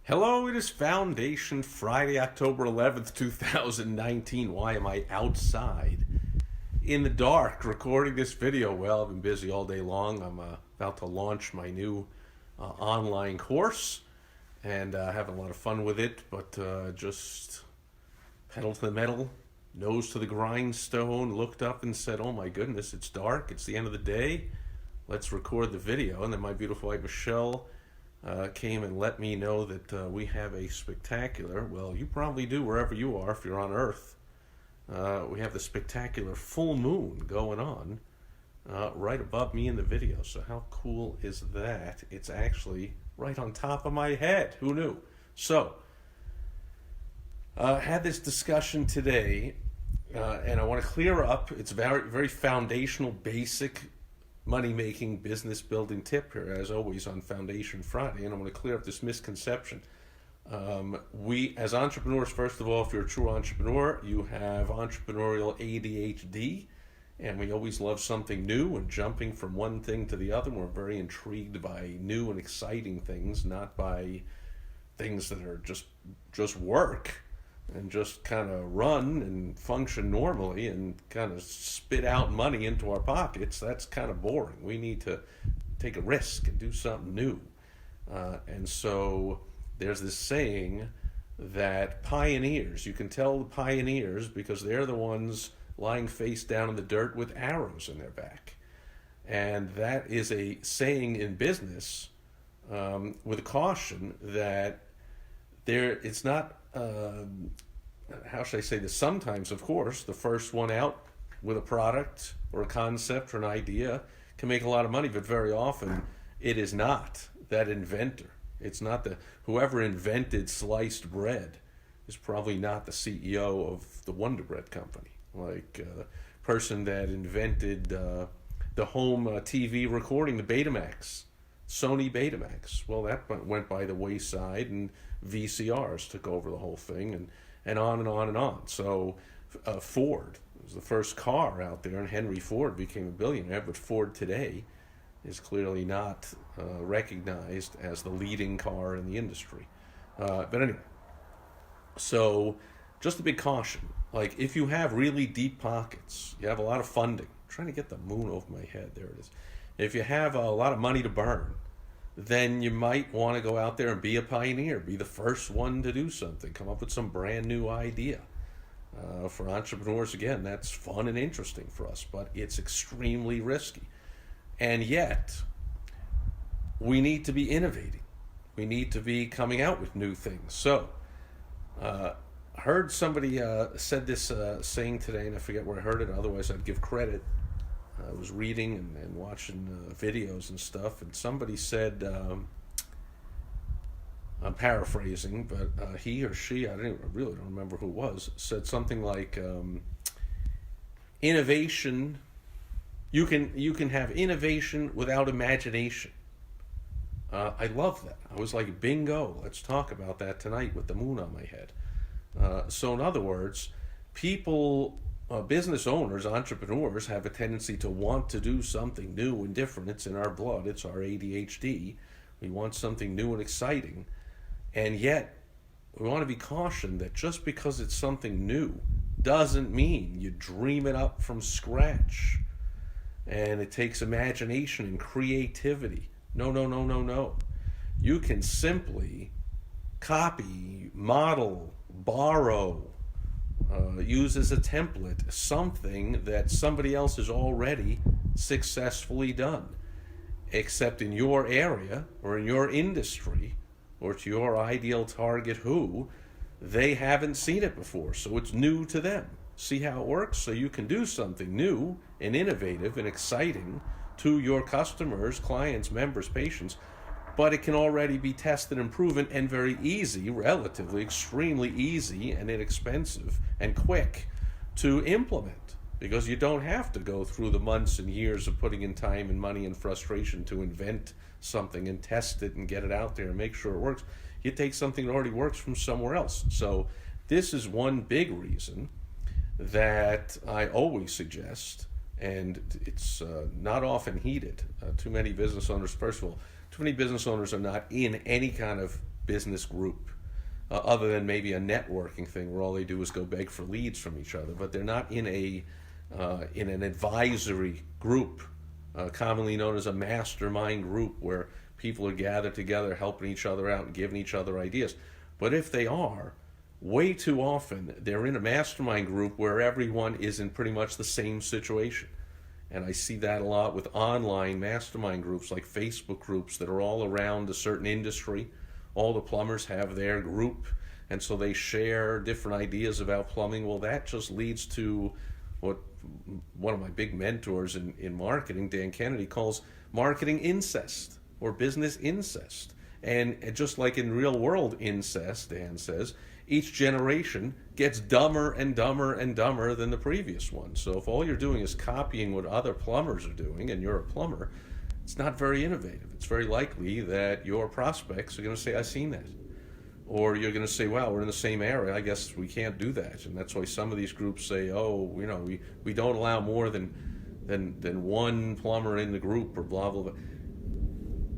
Hello, it is Foundation Friday, October 11th, 2019. Why am I outside in the dark recording this video? Well, I've been busy all day long. I'm about to launch my new online course and having a lot of fun with it, but just pedal to the metal, nose to the grindstone, looked up and said, oh my goodness, it's dark, it's the end of the day, let's record the video. And then my beautiful wife Michelle came and let me know that we have a spectacular, well, you probably do wherever you are if you're on Earth, we have the spectacular full moon going on right above me in the video. So how cool is that? It's actually right on top of my head. Who knew? So, had this discussion today, and I want to clear up, it's very, very foundational, basic money-making, business-building tip here, as always, on Foundation Friday, and I want to clear up this misconception. We, as entrepreneurs, first of all, if you're a true entrepreneur, you have entrepreneurial ADHD, and we always love something new and jumping from one thing to the other. We're very intrigued by new and exciting things, not by things that are just work and just kind of run and function normally and kind of spit out money into our pockets. That's kind of boring. We need to take a risk and do something new. And so there's this saying that pioneers, you can tell the pioneers because they're the ones lying face down in the dirt with arrows in their back. And that is a saying in business with a caution that it's not, how should I say this? Sometimes, of course, the first one out with a product or a concept or an idea can make a lot of money, but very often it is not that inventor. It's not whoever invented sliced bread is probably not the CEO of the Wonder Bread company. Like the person that invented the home TV recording, the Betamax, Sony Betamax. Well, that went by the wayside, and VCRs took over the whole thing, and on and on and on. So Ford was the first car out there, and Henry Ford became a billionaire, but Ford today is clearly not recognized as the leading car in the industry. But anyway, so just a big caution. Like, if you have really deep pockets, you have a lot of funding. I'm trying to get the moon over my head. There it is. If you have a lot of money to burn, then you might want to go out there and be a pioneer, be the first one to do something, come up with some brand new idea. For entrepreneurs, again, that's fun and interesting for us, but it's extremely risky. And yet, we need to be innovating. We need to be coming out with new things. So, I heard somebody said this saying today, and I forget where I heard it, otherwise I'd give credit. I was reading and watching videos and stuff, and somebody said, I'm paraphrasing, but he or she, I really don't remember who it was, said something like, innovation, you can have innovation without imagination. I love that. I was like, bingo, let's talk about that tonight with the moon on my head. So in other words, people, business owners, entrepreneurs have a tendency to want to do something new and different. It's in our blood. It's our ADHD. We want something new and exciting. And yet, we want to be cautioned that just because it's something new doesn't mean you dream it up from scratch. And it takes imagination and creativity. No, no, no, no, no. You can simply copy, model, borrow, use as a template something that somebody else has already successfully done, except in your area or in your industry or to your ideal target who they haven't seen it before, so it's new to them. See how it works? So you can do something new and innovative and exciting to your customers, clients, members, patients, but it can already be tested and proven and very easy, relatively extremely easy and inexpensive and quick to implement, because you don't have to go through the months and years of putting in time and money and frustration to invent something and test it and get it out there and make sure it works. You take something that already works from somewhere else. So this is one big reason that I always suggest, and it's not often heeded. Too many business owners, first of all, too many business owners are not in any kind of business group, other than maybe a networking thing where all they do is go beg for leads from each other. But they're not in an advisory group, commonly known as a mastermind group, where people are gathered together helping each other out and giving each other ideas. But if they are, way too often they're in a mastermind group where everyone is in pretty much the same situation. And I see that a lot with online mastermind groups like Facebook groups that are all around a certain industry. All the plumbers have their group, and so they share different ideas about plumbing. Well, that just leads to what one of my big mentors in marketing, Dan Kennedy, calls marketing incest or business incest. And just like in real world incest, Dan says, each generation gets dumber and dumber and dumber than the previous one. So if all you're doing is copying what other plumbers are doing, and you're a plumber, it's not very innovative. It's very likely that your prospects are going to say, I've seen that. Or you're going to say, well, we're in the same area, I guess we can't do that. And that's why some of these groups say, oh, we don't allow more than one plumber in the group, or blah, blah, blah.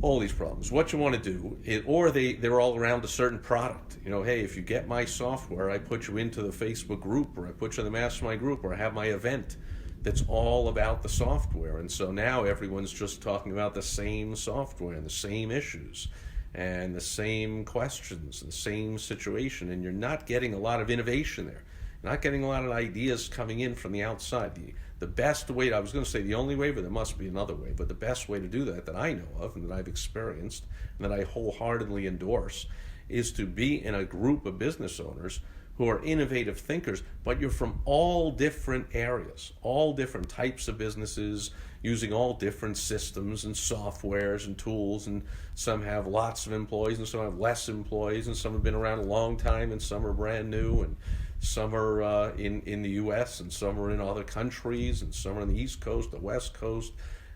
All these problems. What you want to do, or they're all around a certain product. Hey, if you get my software, I put you into the Facebook group, or I put you in the mastermind group, or I have my event that's all about the software. And so now everyone's just talking about the same software and the same issues and the same questions, the same situation, and you're not getting a lot of innovation there. You're not getting a lot of ideas coming in from the outside. The best way, I was going to say the only way, but there must be another way, but the best way to do that I know of and that I've experienced and that I wholeheartedly endorse is to be in a group of business owners who are innovative thinkers, but you're from all different areas, all different types of businesses, using all different systems and softwares and tools, and some have lots of employees and some have less employees, and some have been around a long time and some are brand new, and some are in the U.S. and some are in other countries, and some are on the East Coast, the West Coast.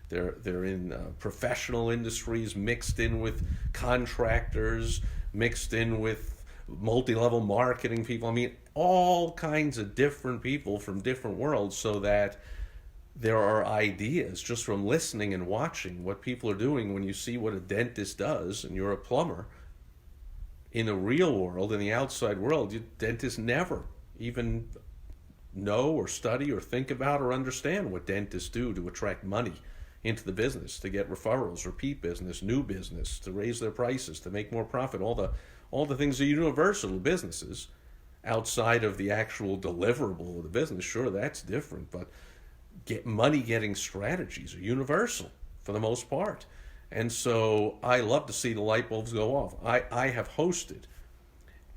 They're in professional industries mixed in with contractors, mixed in with multi-level marketing people. I mean, all kinds of different people from different worlds, so that there are ideas just from listening and watching what people are doing. When you see what a dentist does and you're a plumber, in the real world, in the outside world, dentists never even know or study or think about or understand what dentists do to attract money into the business, to get referrals, repeat business, new business, to raise their prices, to make more profit, all the things that are universal to businesses outside of the actual deliverable of the business. Sure, that's different, but money-getting strategies are universal for the most part. And so I love to see the light bulbs go off. I have hosted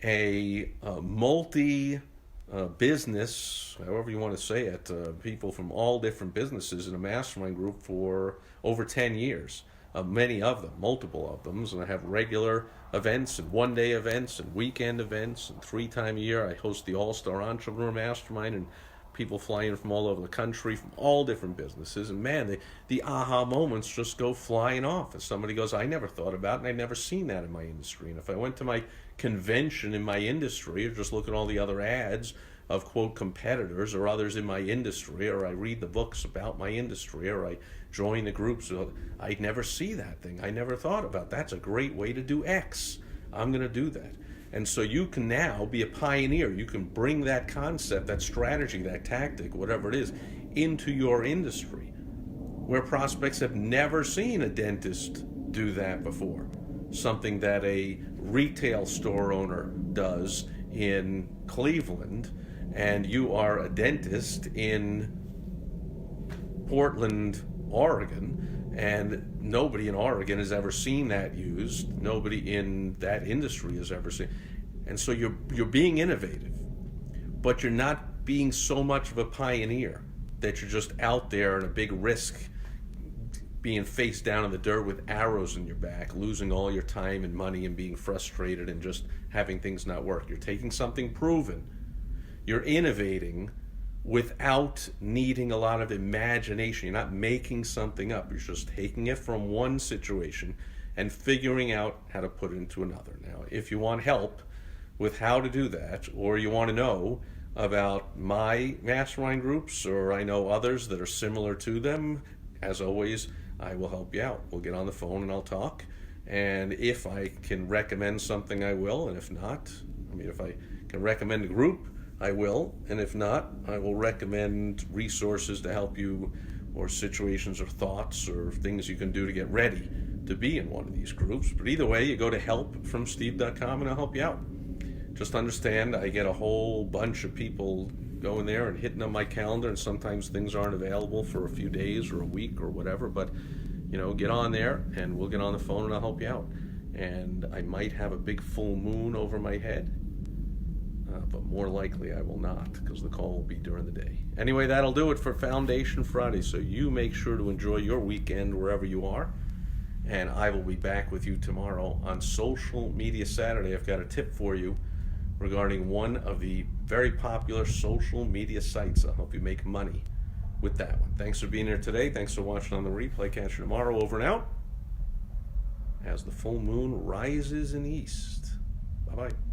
a multi-business, however you want to say it, people from all different businesses in a mastermind group for over 10 years. Many of them, multiple of them, and I have regular events and one-day events and weekend events, and 3 times a year I host the All-Star Entrepreneur Mastermind, and people fly in from all over the country, from all different businesses, and man, the aha moments just go flying off. As somebody goes, I never thought about it, and I've never seen that in my industry. And if I went to my convention in my industry, or just look at all the other ads of, quote, competitors or others in my industry, or I read the books about my industry, or I join the groups, I'd never see that thing. I never thought about that's a great way to do X. I'm going to do that. And so you can now be a pioneer. You can bring that concept, that strategy, that tactic, whatever it is, into your industry, where prospects have never seen a dentist do that before. Something that a retail store owner does in Cleveland, and you are a dentist in Portland, Oregon, and nobody in Oregon has ever seen that used. Nobody in that industry has ever seen. And so you're being innovative, but you're not being so much of a pioneer that you're just out there in a big risk, being face down in the dirt with arrows in your back, losing all your time and money and being frustrated and just having things not work. You're taking something proven. You're innovating without needing a lot of imagination. You're not making something up. You're just taking it from one situation and figuring out how to put it into another. Now, if you want help with how to do that, or you want to know about my mastermind groups, or I know others that are similar to them, as always, I will help you out. We'll get on the phone and I'll talk, And if I can recommend something, I will. And if not, if I can recommend a group, I will. And if not, I will recommend resources to help you, or situations or thoughts or things you can do to get ready to be in one of these groups. But either way, you go to helpfromsteve.com and I'll help you out. Just understand, I get a whole bunch of people going there and hitting on my calendar, and sometimes things aren't available for a few days or a week or whatever. But get on there and we'll get on the phone and I'll help you out. And I might have a big full moon over my head, but more likely I will not, because the call will be during the day. Anyway, that'll do it for Foundation Friday. So you make sure to enjoy your weekend wherever you are. And I will be back with you tomorrow on Social Media Saturday. I've got a tip for you regarding one of the very popular social media sites. I'll help you make money with that one. Thanks for being here today. Thanks for watching on the replay. Catch you tomorrow. Over and out as the full moon rises in the east. Bye-bye.